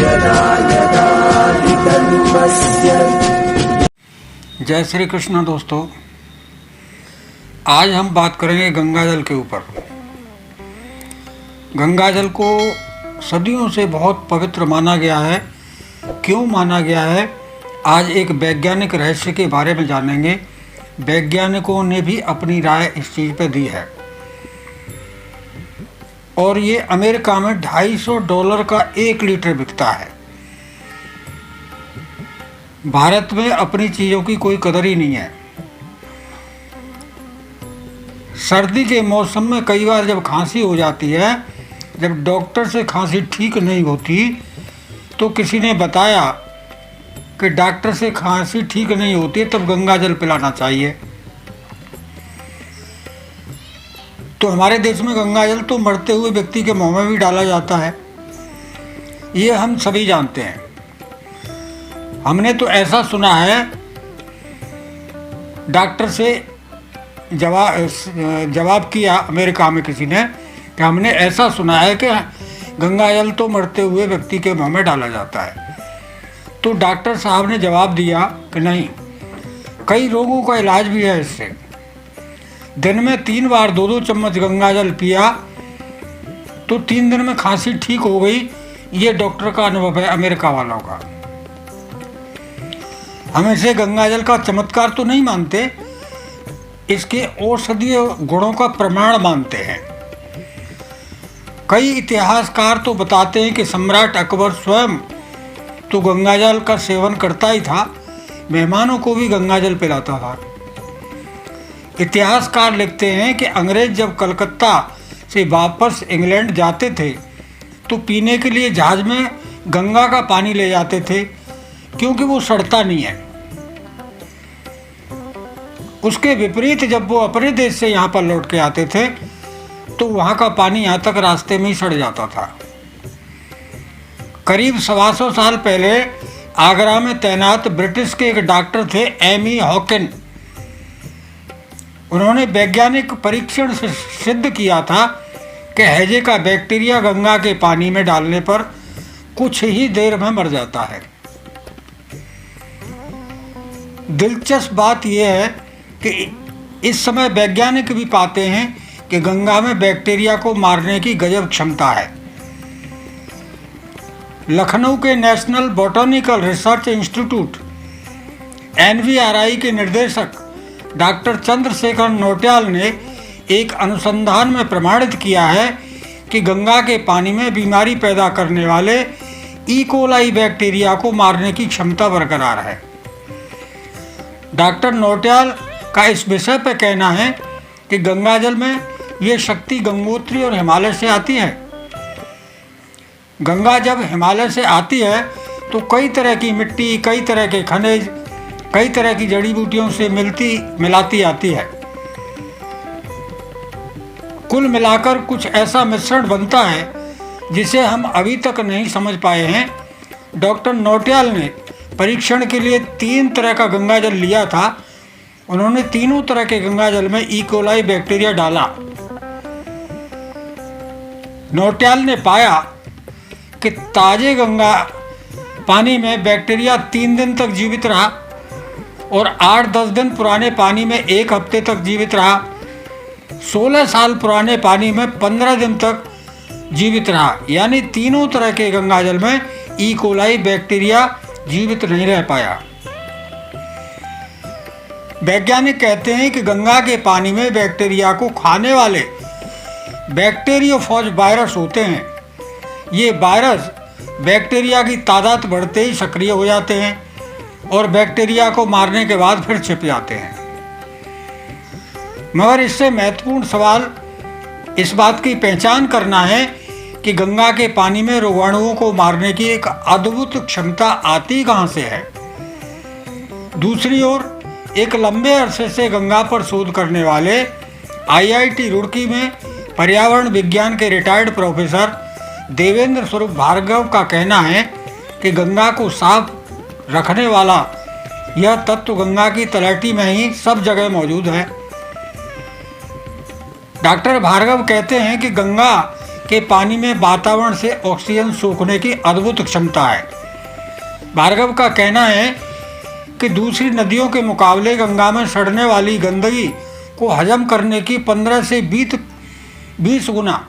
यदा यदा हि धर्मस्य। जय श्री कृष्ण दोस्तों, आज हम बात करेंगे गंगा जल के ऊपर। गंगा जल को सदियों से बहुत पवित्र माना गया है। क्यों माना गया है, आज एक वैज्ञानिक रहस्य के बारे में जानेंगे। वैज्ञानिकों ने भी अपनी राय इस चीज़ पे दी है और ये अमेरिका में $250 का 1 लीटर बिकता है। भारत में अपनी चीज़ों की कोई कदर ही नहीं है। सर्दी के मौसम में कई बार जब खांसी हो जाती है, जब डॉक्टर से खांसी ठीक नहीं होती, तो किसी ने बताया कि डॉक्टर से खांसी ठीक नहीं होती तब गंगा जल पिलाना चाहिए। तो हमारे देश में गंगा जल तो मरते हुए व्यक्ति के मुंह में भी डाला जाता है, ये हम सभी जानते हैं। हमने तो ऐसा सुना है, डॉक्टर से जवाब किया अमेरिका में किसी ने कि हमने ऐसा सुना है कि गंगा जल तो मरते हुए व्यक्ति के मुंह में डाला जाता है। तो डॉक्टर साहब ने जवाब दिया कि नहीं, कई रोगों का इलाज भी है इससे। दिन में 3 बार 2-2 चम्मच गंगा जल पिया तो 3 दिन में खांसी ठीक हो गई। ये डॉक्टर का अनुभव है अमेरिका वालों का। हम इसे गंगा जल का चमत्कार तो नहीं मानते, इसके औषधीय गुणों का प्रमाण मानते हैं। कई इतिहासकार तो बताते हैं कि सम्राट अकबर स्वयं तो गंगा जल का सेवन करता ही था, मेहमानों को भी गंगा जल पिलाता था। इतिहासकार लिखते हैं कि अंग्रेज जब कलकत्ता से वापस इंग्लैंड जाते थे तो पीने के लिए जहाज में गंगा का पानी ले जाते थे, क्योंकि वो सड़ता नहीं है। उसके विपरीत जब वो अपने देश से यहाँ पर लौट के आते थे तो वहाँ का पानी यहाँ तक रास्ते में ही सड़ जाता था। करीब 125 साल पहले आगरा में तैनात ब्रिटिश के एक डॉक्टर थे, एमी हॉकिन। उन्होंने वैज्ञानिक परीक्षण से सिद्ध किया था कि हैजे का बैक्टीरिया गंगा के पानी में डालने पर कुछ ही देर में मर जाता है। दिलचस्प बात यह है कि इस समय वैज्ञानिक भी पाते हैं कि गंगा में बैक्टीरिया को मारने की गजब क्षमता है। लखनऊ के national botanical research institute NVRI के निर्देशक डॉक्टर चंद्रशेखर नौटियाल ने एक अनुसंधान में प्रमाणित किया है कि गंगा के पानी में बीमारी पैदा करने वाले ई कोलाई बैक्टीरिया को मारने की क्षमता बरकरार है। डॉक्टर नौटियाल का इस विषय पर कहना है कि गंगा जल में ये शक्ति गंगोत्री और हिमालय से आती है। गंगा जब हिमालय से आती है तो कई तरह की मिट्टी, कई तरह के खनिज, कई तरह की जड़ी बूटियों से मिलाती आती है। कुल मिलाकर कुछ ऐसा मिश्रण बनता है जिसे हम अभी तक नहीं समझ पाए हैं। डॉक्टर नौटियाल ने परीक्षण के लिए 3 तरह का गंगा जल लिया था। उन्होंने तीनों तरह के गंगा जल में ई कोलाई बैक्टीरिया डाला। नौटियाल ने पाया कि ताजे गंगा पानी में बैक्टीरिया 3 दिन तक जीवित रहा और 8-10 दिन पुराने पानी में 1 हफ्ते तक जीवित रहा। 16 साल पुराने पानी में 15 दिन तक जीवित रहा। यानी तीनों तरह के गंगा जल में ई कोलाई बैक्टीरिया जीवित नहीं रह पाया। वैज्ञानिक कहते हैं कि गंगा के पानी में बैक्टीरिया को खाने वाले बैक्टीरियोफेज वायरस होते हैं। ये वायरस बैक्टीरिया की तादाद बढ़ते ही सक्रिय हो जाते हैं और बैक्टीरिया को मारने के बाद फिर छिप जाते हैं। मगर इससे महत्वपूर्ण सवाल इस बात की पहचान करना है कि गंगा के पानी में रोगाणुओं को मारने की एक अद्भुत क्षमता आती कहाँ से है। दूसरी ओर एक लंबे अरसे से गंगा पर शोध करने वाले IIT रुड़की में पर्यावरण विज्ञान के रिटायर्ड प्रोफेसर देवेंद्र स्वरूप भार्गव का कहना है कि गंगा को साफ रखने वाला यह तत्व गंगा की तलहटी में ही सब जगह मौजूद है। डॉक्टर भार्गव कहते हैं कि गंगा कि पानी में वातावरण से ऑक्सीजन सोखने की अद्भुत क्षमता है। भार्गव का कहना है कि दूसरी नदियों के मुकाबले गंगा में सड़ने वाली गंदगी को हजम करने की 15 से 20 गुना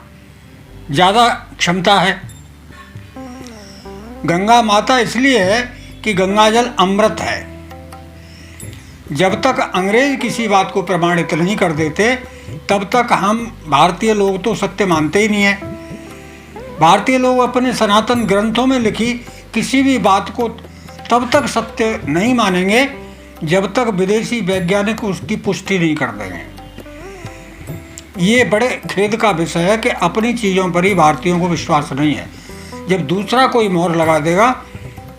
ज़्यादा क्षमता है। गंगा माता इसलिए है कि गंगा जल अमृत है। जब तक अंग्रेज किसी बात को प्रमाणित नहीं कर देते तब तक हम भारतीय लोग तो सत्य मानते ही नहीं हैं। भारतीय लोग अपने सनातन ग्रंथों में लिखी किसी भी बात को तब तक सत्य नहीं मानेंगे जब तक विदेशी वैज्ञानिक उसकी पुष्टि नहीं कर देंगे। ये बड़े खेद का विषय है कि अपनी चीज़ों पर ही भारतीयों को विश्वास नहीं है। जब दूसरा कोई मोहर लगा देगा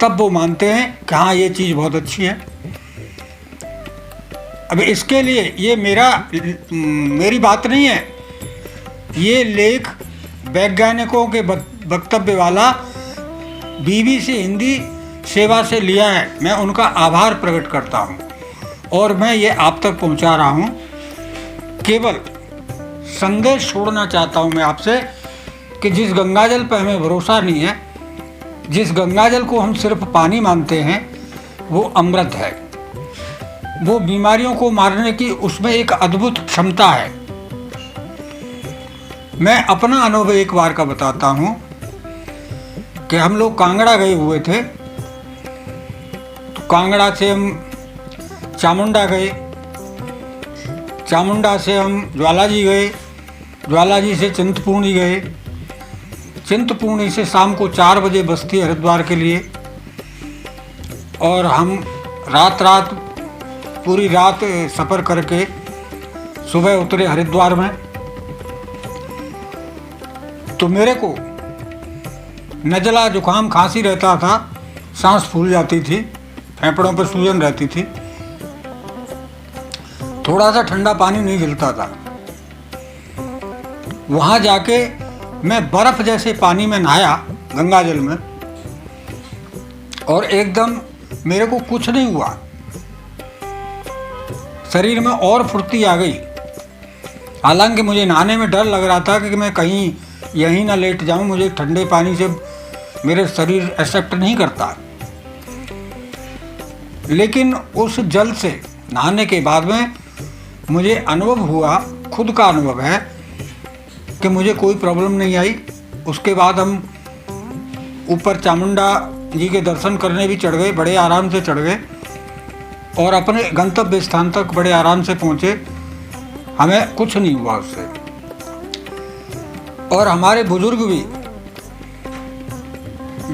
तब वो मानते हैं कि हाँ ये चीज़ बहुत अच्छी है। अब इसके लिए ये मेरी बात नहीं है, ये लेख वैज्ञानिकों के वक्तव्य वाला BBC हिंदी सेवा से लिया है। मैं उनका आभार प्रकट करता हूँ और मैं ये आप तक पहुँचा रहा हूँ। केवल संदेश छोड़ना चाहता हूँ मैं आपसे कि जिस गंगाजल पर हमें भरोसा नहीं है, जिस गंगाजल को हम सिर्फ पानी मानते हैं, वो अमृत है। वो बीमारियों को मारने की उसमें एक अद्भुत क्षमता है। मैं अपना अनुभव एक बार का बताता हूँ कि हम लोग कांगड़ा गए हुए थे। तो कांगड़ा से हम चामुंडा गए, चामुंडा से हम ज्वालाजी गए, ज्वालाजी से चिंतपूर्णी गए, चिंतपूर्णी से शाम को 4 बजे बस्ती हरिद्वार के लिए। और हम रात पूरी रात सफ़र करके सुबह उतरे हरिद्वार में। तो मेरे को नज़ला जुकाम खांसी रहता था, सांस फूल जाती थी, फेफड़ों पर सूजन रहती थी, थोड़ा सा ठंडा पानी नहीं गिरता था। वहाँ जाके मैं बर्फ़ जैसे पानी में नहाया गंगा जल में और एकदम मेरे को कुछ नहीं हुआ, शरीर में और फुर्ती आ गई। हालांकि मुझे नहाने में डर लग रहा था कि मैं कहीं यहीं ना लेट जाऊं, मुझे ठंडे पानी से मेरे शरीर एक्सेप्ट नहीं करता। लेकिन उस जल से नहाने के बाद में मुझे अनुभव हुआ, खुद का अनुभव है कि मुझे कोई प्रॉब्लम नहीं आई। उसके बाद हम ऊपर चामुंडा जी के दर्शन करने भी चढ़ गए, बड़े आराम से चढ़ गए और अपने गंतव्य स्थान तक बड़े आराम से पहुँचे। हमें कुछ नहीं हुआ उससे। और हमारे बुजुर्ग भी,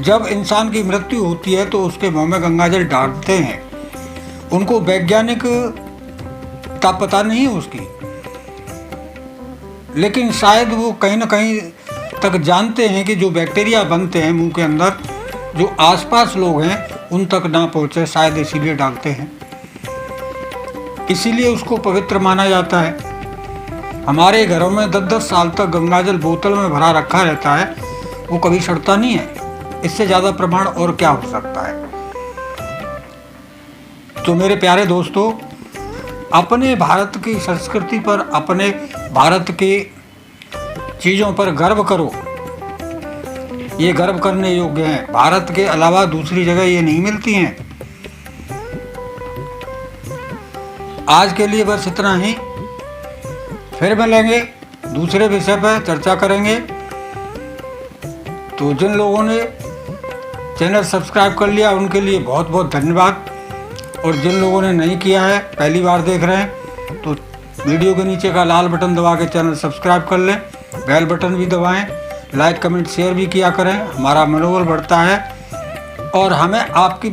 जब इंसान की मृत्यु होती है तो उसके मुंह में गंगाजल डालते हैं। उनको वैज्ञानिकता पता नहीं है उसकी, लेकिन शायद वो कहीं ना कहीं तक जानते हैं कि जो बैक्टीरिया बनते हैं मुंह के अंदर, जो आसपास लोग हैं उन तक ना पहुँचे, शायद इसीलिए डालते हैं। इसीलिए उसको पवित्र माना जाता है। हमारे घरों में 10-10 साल तक गंगाजल बोतल में भरा रखा रहता है, वो कभी सड़ता नहीं है। इससे ज़्यादा प्रमाण और क्या हो सकता है। तो मेरे प्यारे दोस्तों, अपने भारत की संस्कृति पर, अपने भारत की चीज़ों पर गर्व करो। ये गर्व करने योग्य हैं। भारत के अलावा दूसरी जगह ये नहीं मिलती हैं। आज के लिए बस इतना ही। फिर मिलेंगे, दूसरे विषय पर चर्चा करेंगे। तो जिन लोगों ने चैनल सब्सक्राइब कर लिया उनके लिए बहुत बहुत धन्यवाद, और जिन लोगों ने नहीं किया है, पहली बार देख रहे हैं, तो वीडियो के नीचे का लाल बटन दबा के चैनल सब्सक्राइब कर लें, बेल बटन भी दबाएं, लाइक कमेंट शेयर भी किया करें। हमारा मनोबल बढ़ता है और हमें आपकी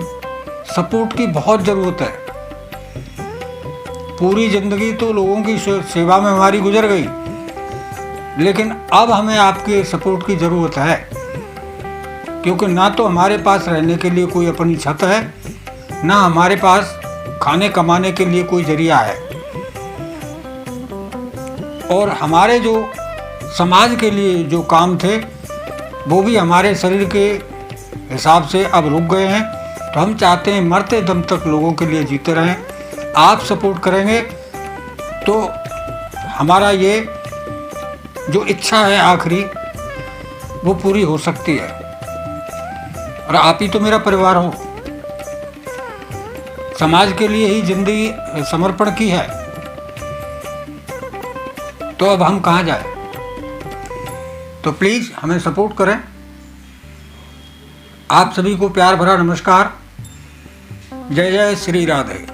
सपोर्ट की बहुत ज़रूरत है। पूरी ज़िंदगी तो लोगों की सेवा में हमारी गुजर गई, लेकिन अब हमें आपके सपोर्ट की ज़रूरत है, क्योंकि ना तो हमारे पास रहने के लिए कोई अपनी छत है, ना हमारे पास खाने कमाने के लिए कोई जरिया है। और हमारे जो समाज के लिए जो काम थे वो भी हमारे शरीर के हिसाब से अब रुक गए हैं। तो हम चाहते हैं मरते दम तक लोगों के लिए जीते रहें। आप सपोर्ट करेंगे तो हमारा ये जो इच्छा है आखिरी वो पूरी हो सकती है। और आप ही तो मेरा परिवार हो, समाज के लिए ही जिंदगी समर्पण की है, तो अब हम कहाँ जाए। तो प्लीज़ हमें सपोर्ट करें। आप सभी को प्यार भरा नमस्कार। जय जय श्री राधे।